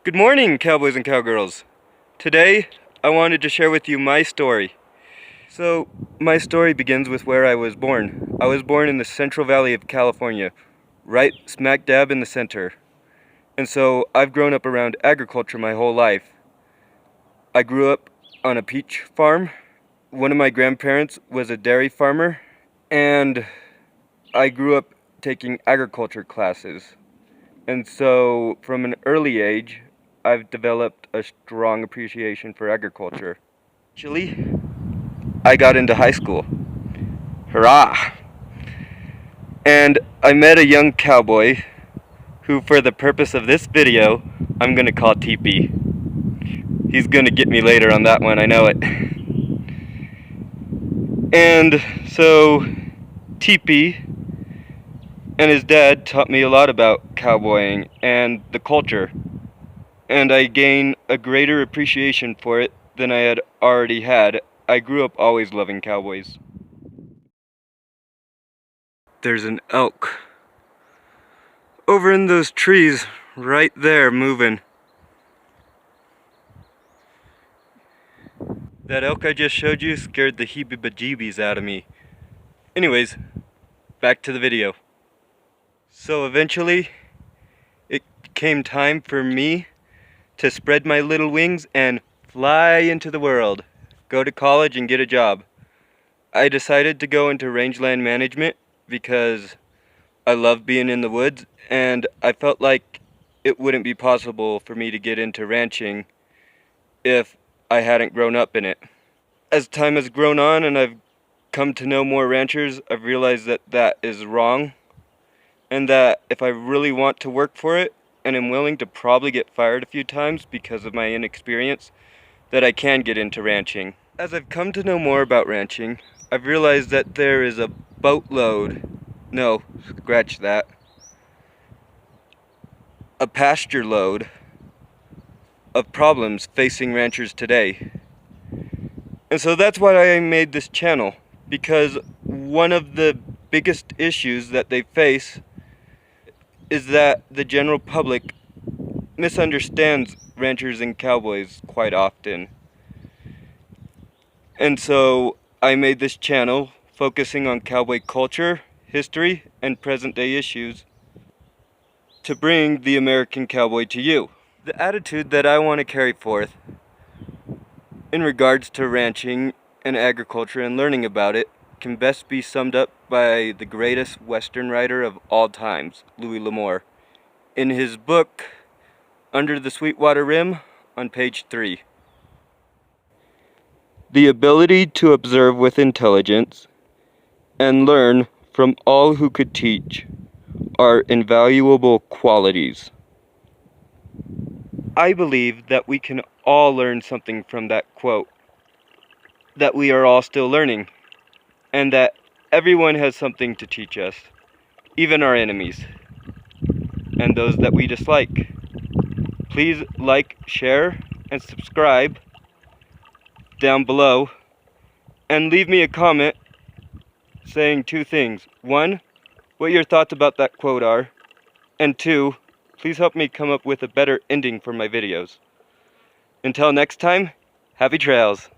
Good morning, cowboys and cowgirls. Today, I wanted to share with you my story. So, my story begins with where I was born. I was born in the Central Valley of California, right smack dab in the center. And so, I've grown up around agriculture my whole life. I grew up on a peach farm. One of my grandparents was a dairy farmer, and I grew up taking agriculture classes. And so, from an early age, I've developed a strong appreciation for agriculture. Actually, I got into high school. Hurrah! And I met a young cowboy who, for the purpose of this video, I'm gonna call TP. He's gonna get me later on that one, I know it. And so, TP and his dad taught me a lot about cowboying and the culture. And I gain a greater appreciation for it than I had already had. I grew up always loving cowboys. There's an elk over in those trees right there moving. That elk I just showed you scared the heebie-bejeebies out of me. Anyways, back to the video. So eventually, it came time for me to spread my little wings and fly into the world, go to college and get a job. I decided to go into rangeland management because I love being in the woods, and I felt like it wouldn't be possible for me to get into ranching if I hadn't grown up in it. As time has grown on and I've come to know more ranchers, I've realized that that is wrong, and that if I really want to work for it, and am willing to probably get fired a few times because of my inexperience, that I can get into ranching. As I've come to know more about ranching, I've realized that there is a boatload, no, scratch that, a pasture load of problems facing ranchers today. And so that's why I made this channel, because one of the biggest issues that they face is that the general public misunderstands ranchers and cowboys quite often. And so I made this channel focusing on cowboy culture, history, and present day issues to bring the American cowboy to you. The attitude that I want to carry forth in regards to ranching and agriculture and learning about it can best be summed up by the greatest Western writer of all times, Louis L'Amour, in his book Under the Sweetwater Rim on page 3. The ability to observe with intelligence and learn from all who could teach are invaluable qualities. I believe that we can all learn something from that quote, that we are all still learning, and that everyone has something to teach us, even our enemies, and those that we dislike. Please like, share, and subscribe down below, and leave me a comment saying two things. One, what your thoughts about that quote are, and two, please help me come up with a better ending for my videos. Until next time, happy trails.